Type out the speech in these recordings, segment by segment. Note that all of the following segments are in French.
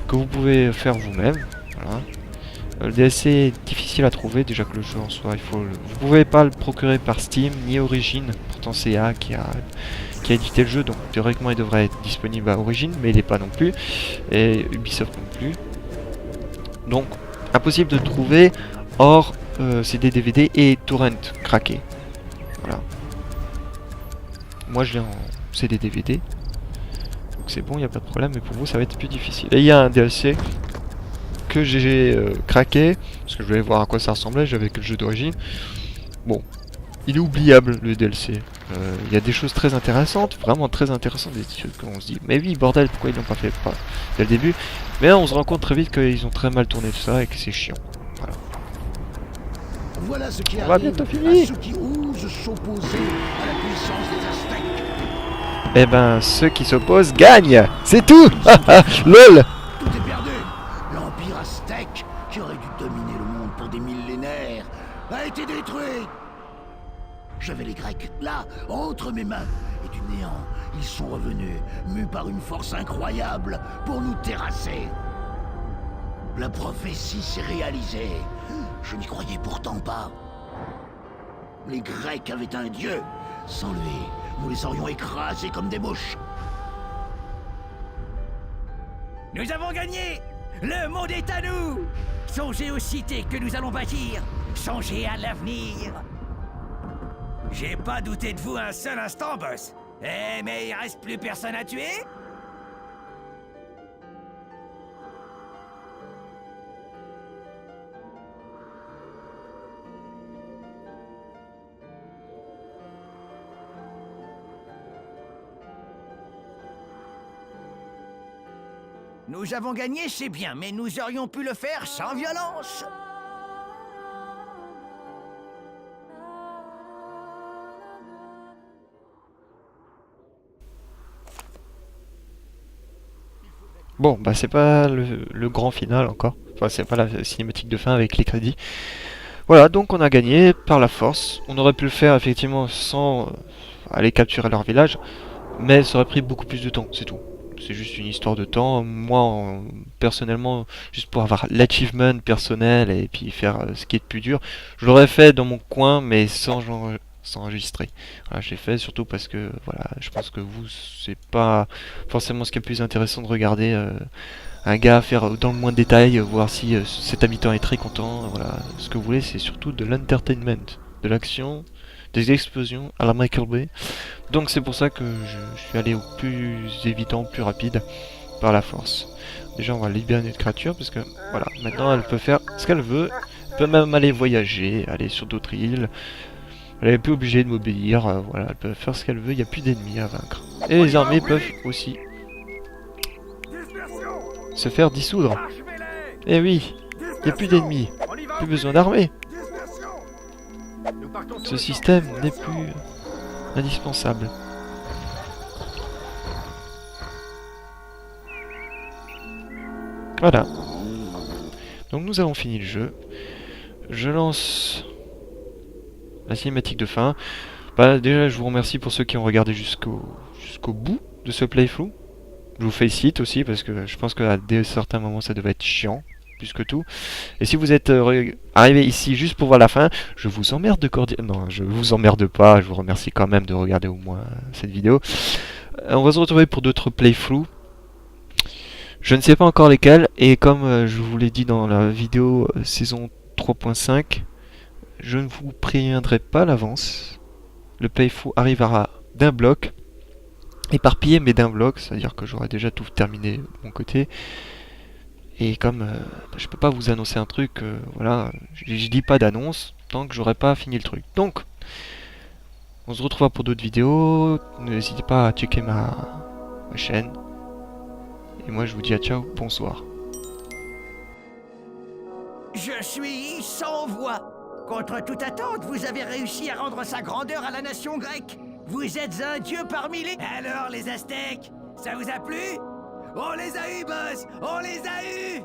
que vous pouvez faire vous-même. Voilà. Le DLC est difficile à trouver, déjà que le jeu en soi, vous pouvez pas le procurer par Steam ni Origin. Pourtant c'est A qui a édité le jeu, donc théoriquement il devrait être disponible à Origin, mais il n'est pas non plus, et Ubisoft non plus. Donc impossible de trouver, hors CD DVD et torrent craqué. Voilà. Moi je l'ai en CD DVD, donc c'est bon, il n'y a pas de problème, mais pour vous ça va être plus difficile. Et il y a un DLC que j'ai craqué, parce que je voulais voir à quoi ça ressemblait, j'avais que le jeu d'origine. Bon, il est oubliable le DLC. Il y a des choses très intéressantes, vraiment très intéressantes, des trucs qu'on se dit, mais oui, bordel, pourquoi ils l'ont pas fait pas dès le début. Mais là, on se rend compte très vite qu'ils ont très mal tourné tout ça et que c'est chiant. Voilà. Voilà ce qui On va arrive bientôt à finir. ceux qui osent s'opposer à la puissance des Aztèques. Eh ben, ceux qui s'opposent gagnent. C'est tout. LOL. Tout est perdu. L'Empire aztèque, qui aurait dû dominer le monde pour des millénaires, a été détruit. J'avais les Grecs, là, entre mes mains. Et du néant, ils sont revenus, mus par une force incroyable, pour nous terrasser. La prophétie s'est réalisée. Je n'y croyais pourtant pas. Les Grecs avaient un dieu. Sans lui, nous les aurions écrasés comme des mouches. Nous avons gagné! Le monde est à nous! Songez aux cités que nous allons bâtir! Songez à l'avenir! J'ai pas douté de vous un seul instant, boss! Eh, mais il reste plus personne à tuer? Nous avons gagné, c'est bien, mais nous aurions pu le faire sans violence. Bon, bah c'est pas le grand final encore. Enfin, c'est pas la cinématique de fin avec les crédits. Voilà, donc on a gagné par la force. On aurait pu le faire effectivement sans aller capturer leur village, mais ça aurait pris beaucoup plus de temps, c'est tout. C'est juste une histoire de temps. Moi, personnellement, juste pour avoir l'achievement personnel et puis faire ce qui est de plus dur, je l'aurais fait dans mon coin, mais sans enregistrer. Voilà, je l'ai fait surtout parce que voilà, je pense que vous, c'est pas forcément ce qui est le plus intéressant de regarder un gars faire dans le moins de détails, voir si cet habitant est très content. Voilà, ce que vous voulez, c'est surtout de l'entertainment, de l'action, des explosions à la Michael Bay. Donc c'est pour ça que je suis allé au plus évident, plus rapide, par la force. Déjà on va libérer notre créature parce que voilà, maintenant elle peut faire ce qu'elle veut. Elle peut même aller voyager, aller sur d'autres îles. Elle n'est plus obligée de m'obéir, voilà, elle peut faire ce qu'elle veut, il n'y a plus d'ennemis à vaincre. Et les armées peuvent aussi se faire dissoudre. Eh oui, il n'y a plus d'ennemis, plus besoin d'armée. Ce système n'est plus indispensable. Voilà. Donc nous avons fini le jeu. Je lance la cinématique de fin. Bah, déjà, je vous remercie pour ceux qui ont regardé jusqu'au bout de ce playthrough. Je vous félicite aussi parce que je pense qu'à certains moments ça devait être chiant, plus que tout. Et si vous êtes arrivé ici juste pour voir la fin, je vous emmerde cordialement. Non, je vous emmerde pas, je vous remercie quand même de regarder au moins cette vidéo. On va se retrouver pour d'autres playthroughs. Je ne sais pas encore lesquels, et comme je vous l'ai dit dans la vidéo saison 3.5, je ne vous préviendrai pas à l'avance. Le playthrough arrivera d'un bloc, éparpillé mais d'un bloc, c'est-à-dire que j'aurai déjà tout terminé de mon côté. Et comme je peux pas vous annoncer un truc, voilà, je dis pas d'annonce tant que j'aurai pas fini le truc. Donc, on se retrouvera pour d'autres vidéos. N'hésitez pas à checker ma chaîne. Et moi je vous dis à ciao, bonsoir. Je suis sans voix. Contre toute attente, vous avez réussi à rendre sa grandeur à la nation grecque. Vous êtes un dieu parmi les... Alors, les Aztèques, ça vous a plu? On les a eus, boss! On les a eus!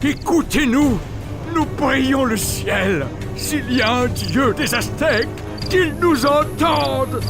Écoutez-nous! Nous prions le ciel! S'il y a un dieu des Aztèques, qu'il nous entende!